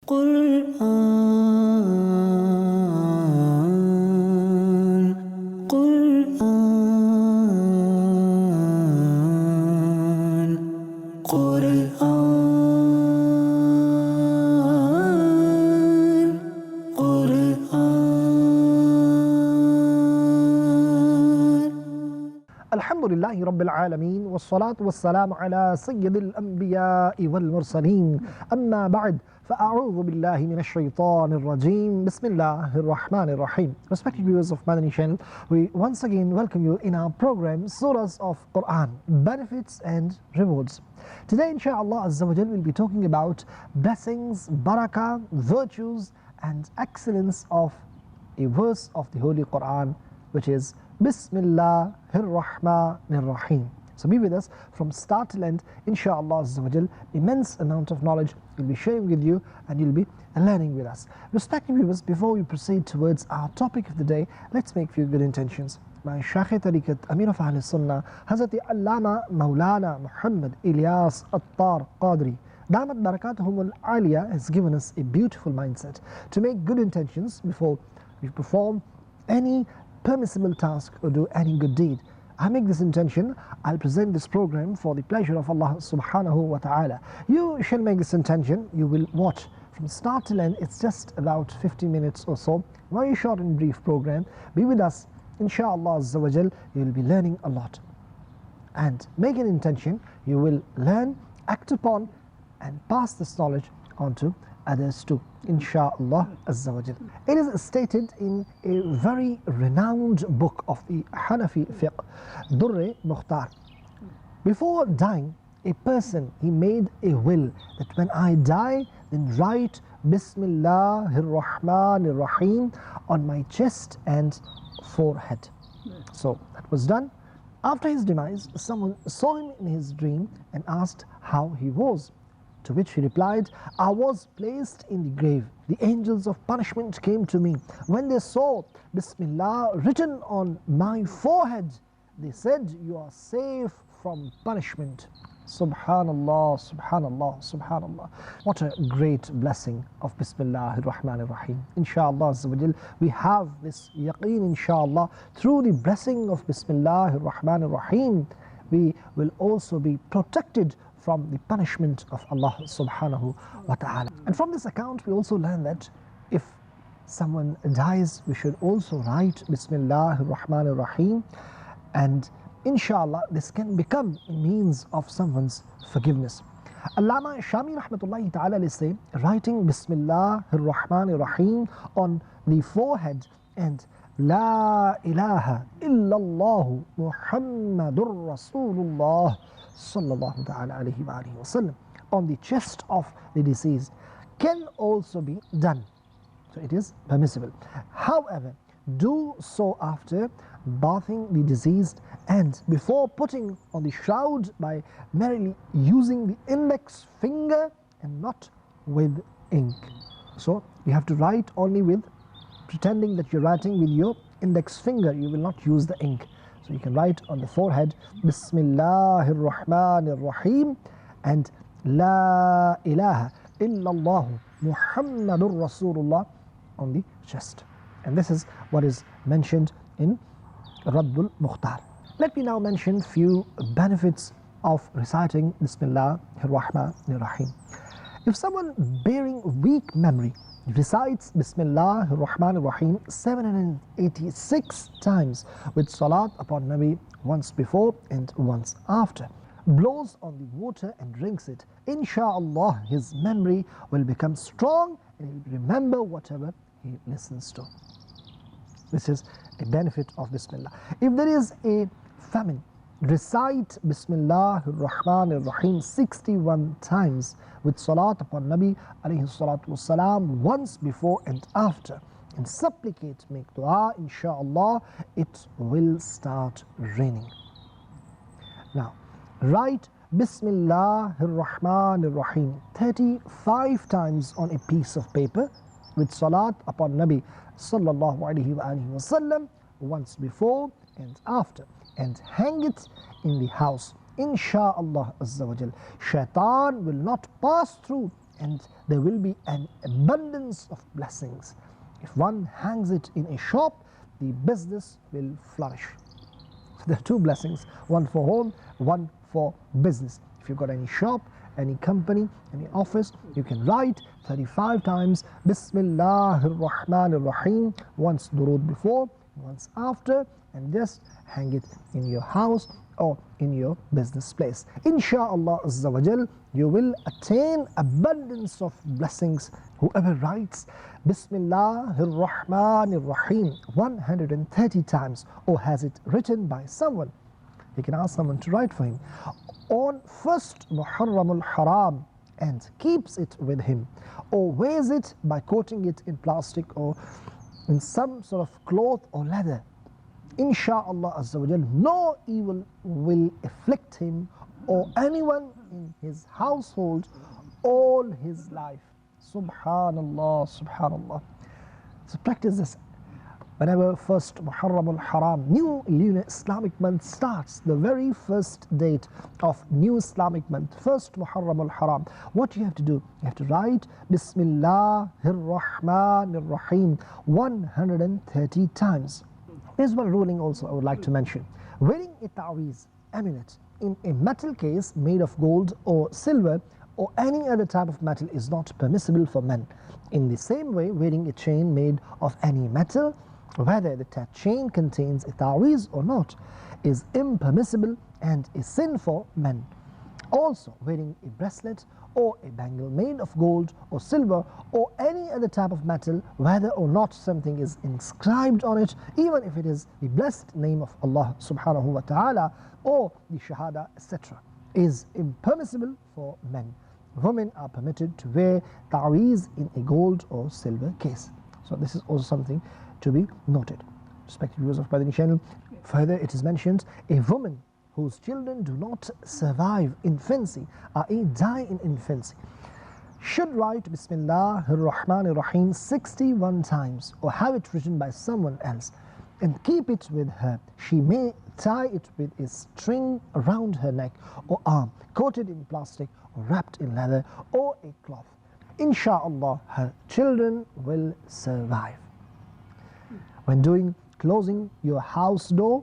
قرآن قرآن قرآن قرآن. الحمد لله رب العالمين والصلاة والسلام على سيد الأنبياء والمرسلين أما بعد فأعوذ بالله من الشيطان الرجيم بسم الله الرحمن الرحيم. Respected viewers of Madani Channel, we once again welcome you in our program Surahs of Quran, Benefits and Rewards. Today inshallah Azza wa Jal will be talking about blessings, barakah, virtues and excellence of a verse of the Holy Quran, which is Bismillah الرحمن الرحيم. So be with us from start till end, inshallah Azza wa Jal. Immense amount of knowledge we'll be sharing with you and you'll be learning with us. Respected viewers, before we proceed towards our topic of the day, let's make few good intentions. My Shaykh Tariqat Amir of Ahl Sunnah, Hazrat Allama Maulana Muhammad Ilyas Attar Qadri, Damat Barakatuhum al-Aliyah, has given us a beautiful mindset to make good intentions before we perform any permissible task or do any good deed. I make this intention, I'll present this program for the pleasure of Allah subhanahu wa ta'ala. You shall make this intention, you will watch from start till end. It's just about 50 minutes or so, very short and brief program. Be with us, inshallah Azza wa Jal. You will be learning a lot. And make an intention, you will learn, act upon and pass this knowledge on to others too, inshallah Azza wa Jal. It is stated in a very renowned book of the Hanafi fiqh, Durre Mukhtar. Before dying, a person, he made a will that when I die, then write Bismillah ar-Rahman ar-Rahim on my chest and forehead. So that was done. After his demise, someone saw him in his dream and asked how he was. To which he replied, I was placed in the grave. The angels of punishment came to me. When they saw Bismillah written on my forehead, they said, you are safe from punishment. Subhanallah, Subhanallah, Subhanallah. What a great blessing of Bismillah ar-Rahman ar-Rahim. Inshallah Azza wa Jal, we have this yaqeen, inshallah, through the blessing of Bismillah ar-Rahman ar-Rahim, we will also be protected from the punishment of Allah subhanahu wa ta'ala. And from this account we also learn that if someone dies, we should also write Bismillah ar-Rahman ar-Rahim, and inshallah this can become a means of someone's forgiveness. Allama Shami rahmatullahi ta'ala say, writing Bismillah ar-Rahman ar-Rahim on the forehead and La ilaha illallah Muhammadur Rasulullah sallallahu ta'ala alayhi wa alihi wa sallam on the chest of the deceased can also be done. So it is permissible. However, do so after bathing the deceased and before putting on the shroud by merely using the index finger and not with ink. So you have to write only with pretending that you're writing with your index finger. You will not use the ink. So you can write on the forehead Bismillah ar-Rahman ar-Rahim and La ilaha illallah Muhammadur Rasulullah on the chest. And this is what is mentioned in Raddul Mukhtar. Let me now mention few benefits of reciting Bismillah ar-Rahman ar-Rahim. If someone bearing weak memory recites Bismillah ar-Rahman ar-Rahim 786 times with salat upon Nabi once before and once after, blows on the water and drinks it, inshallah his memory will become strong and he will remember whatever he listens to. This is a benefit of Bismillah. If there is a famine, recite Bismillah ar-Rahman ar-Rahim 61 times with salat upon Nabi alayhi salatu wasalam once before and after, and supplicate, make dua, inshallah it will start raining. Now write Bismillah ar-Rahman ar-Rahim 35 times on a piece of paper with salat upon Nabi sallallahu alayhi wa alihi wasallam once before and after, and hang it in the house. Insha'Allah Azza wa Jal, shaitan will not pass through and there will be an abundance of blessings. If one hangs it in a shop, the business will flourish. So there are two blessings, one for home, one for business. If you've got any shop, any company, any office, you can write 35 times Bismillah ar-Rahman ar-Rahim, once durood before, once after, and just hang it in your house or in your business place. Insha'Allah Azza wa Jal, you will attain abundance of blessings. Whoever writes Bismillah ar-Rahman ar-Rahim 130 times, or has it written by someone, he can ask someone to write for him, on first Muharram al-Haram, and keeps it with him, or wears it by coating it in plastic or in some sort of cloth or leather, Insha'Allah Azza wa Jal, no evil will afflict him or anyone in his household all his life. Subhanallah, Subhanallah. So practice this. Whenever first Muharram al-Haram, new lunar Islamic month starts, the very first date of new Islamic month, first Muharram al-Haram, what you have to do? You have to write Bismillah ar-Rahman ar-Rahim 130 times. There's one ruling also I would like to mention. Wearing a ta'weez, amulet, in a metal case made of gold or silver or any other type of metal is not permissible for men. In the same way, wearing a chain made of any metal, whether the chain contains a ta'weez or not, is impermissible and is sin for men. Also, wearing a bracelet or a bangle made of gold or silver or any other type of metal, whether or not something is inscribed on it, even if it is the blessed name of Allah subhanahu wa ta'ala or the shahada, etc., is impermissible for men. Women are permitted to wear ta'weez in a gold or silver case. So this is also something to be noted. Respected viewers of Madani Channel, further it is mentioned, a woman whose children do not survive infancy, i.e. die in infancy, should write Bismillah ar-Rahman ar-Rahim 61 times or have it written by someone else and keep it with her. She may tie it with a string around her neck or arm, coated in plastic or wrapped in leather or a cloth. Insha'Allah, her children will survive. When closing your house door,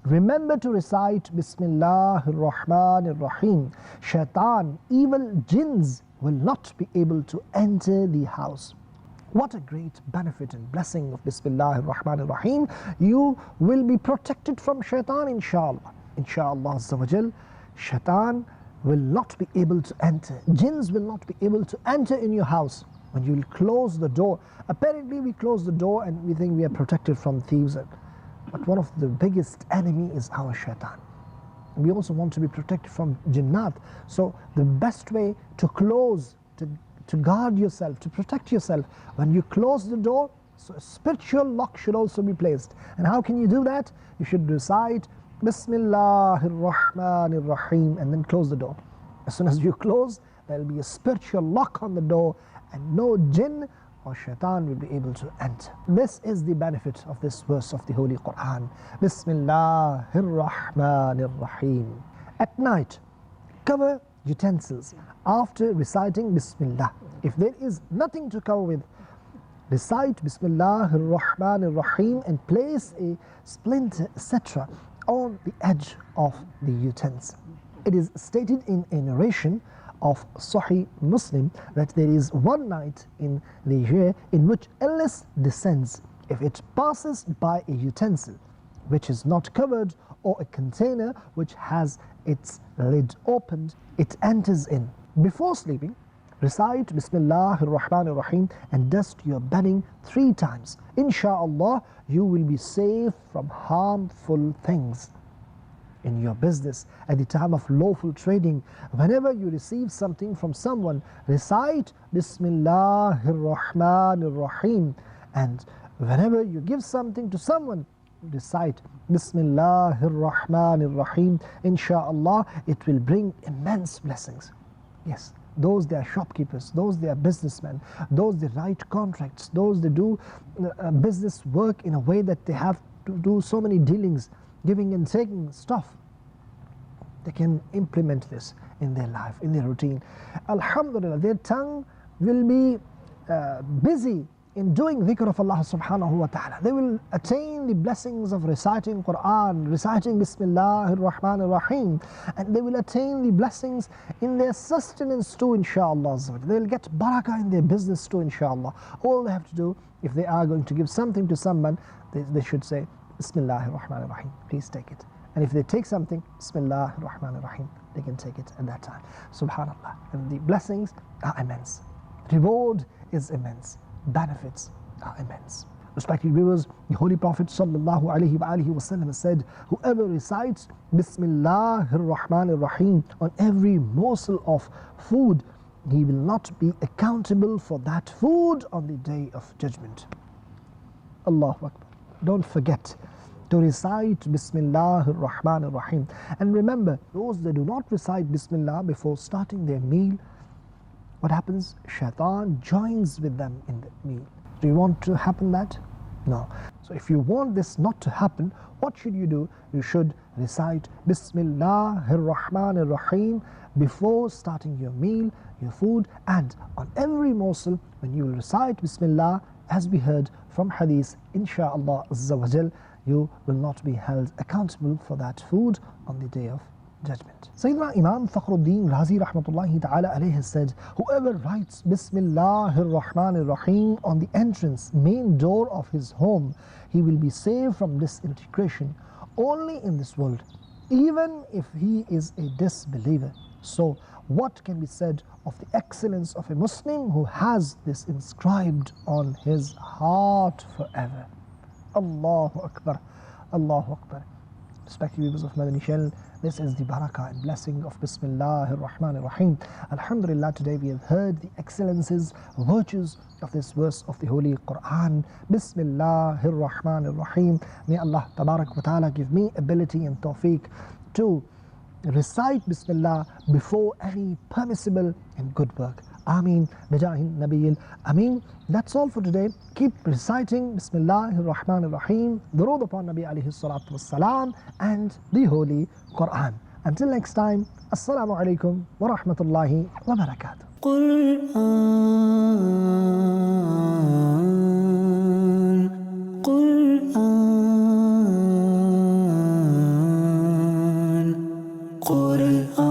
remember to recite Bismillah ar-Rahman ar-Rahim. Shaitan, evil jinns, will not be able to enter the house. What a great benefit and blessing of Bismillah ar-Rahman ar-Rahim. You will be protected from shaitan, inshallah. Inshallah Azza wa Jal, shaitan will not be able to enter. Jinns will not be able to enter in your house when you will close the door. Apparently we close the door and we think we are protected from thieves. But one of the biggest enemy is our shaitan. We also want to be protected from jinnat. So the best way to close, to guard yourself, to protect yourself, when you close the door, so a spiritual lock should also be placed. And how can you do that? You should recite Bismillah ar-Rahman ar-Rahim and then close the door. As soon as you close, there will be a spiritual lock on the door and no jinn or shaitan will be able to enter. This is the benefit of this verse of the Holy Quran. Bismillah ar-Rahman ar-Rahim. At night, cover utensils after reciting Bismillah. If there is nothing to cover with, recite Bismillah ar-Rahman ar-Rahim and place a splinter, etc., on the edge of the utensil. It is stated in a narration of Sahih Muslim that there is one night in the year in which illness descends if it passes by a utensil which is not covered or a container which has its lid opened, it enters in. Before sleeping, recite Bismillah ar-Rahman ar-Rahim and dust your bedding 3 times. Insha'Allah, you will be safe from harmful things. In your business, at the time of lawful trading, whenever you receive something from someone, recite Bismillah ar-Rahman ar-Rahim, and whenever you give something to someone, recite Bismillah ar-Rahman ar-Rahim. Insha'Allah, it will bring immense blessings. Yes, those they are shopkeepers, those they are businessmen, those they write contracts, those they do business work in a way that they have to do so many dealings, giving and taking stuff. They can implement this in their life, in their routine. Alhamdulillah, their tongue will be busy in doing dhikr of Allah subhanahu wa ta'ala. They will attain the blessings of reciting Quran, reciting Bismillah ar-Rahman ar-Rahim, and they will attain the blessings in their sustenance too, inshaAllah. They will get barakah in their business too, inshaAllah. All they have to do, if they are going to give something to someone, they should say Bismillah ar-Rahman ar-Rahim, please take it. And if they take something, Bismillah ar-Rahman ar-Rahim, they can take it at that time. Subhanallah. And the blessings are immense. Reward is immense. Benefits are immense. Respected viewers, the Holy Prophet sallallahu alaihi wasallam said, whoever recites Bismillah ar-Rahman ar-Rahim on every morsel of food, he will not be accountable for that food on the day of judgment. Allahu Akbar. Don't forget to recite Bismillah ar-Rahman ar-Rahim. And remember, those that do not recite Bismillah before starting their meal, what happens? Shaitan joins with them in the meal. Do you want to happen that? No. So if you want this not to happen, what should you do? You should recite Bismillah ar-Rahman ar-Rahim before starting your meal, your food, and on every morsel when you will recite Bismillah, as we heard from hadith, insha'Allah Azza wa Jal, you will not be held accountable for that food on the day of judgment. Sayyidina Imam Fakhruddin Razi rahmatullahi ta'ala alayhi said, whoever writes Bismillah ar-Rahman ar-Rahim on the entrance, main door of his home, he will be saved from disintegration only in this world, even if he is a disbeliever. So what can be said of the excellence of a Muslim who has this inscribed on his heart forever? Allahu Akbar, Allahu Akbar. Respected viewers of Madani Channel, this is the barakah and blessing of Bismillah ar-Rahman ar-Rahim. Alhamdulillah, today we have heard the excellences, virtues of this verse of the Holy Quran. Bismillah ar-Rahman ar-Rahim. May Allah Tabarak wa Ta'ala give me ability and tawfiq to recite Bismillah before any permissible and good work. Ameen. Bijahin Nabiyil. Ameen. That's all for today. Keep reciting Bismillah ar-Rahman ar-Rahim, Durood upon Nabi alayhi salatu wassalam, and the Holy Quran. Until next time, Assalamu alaikum wa rahmatullahi wa barakatuh. Quran, Quran, Quran.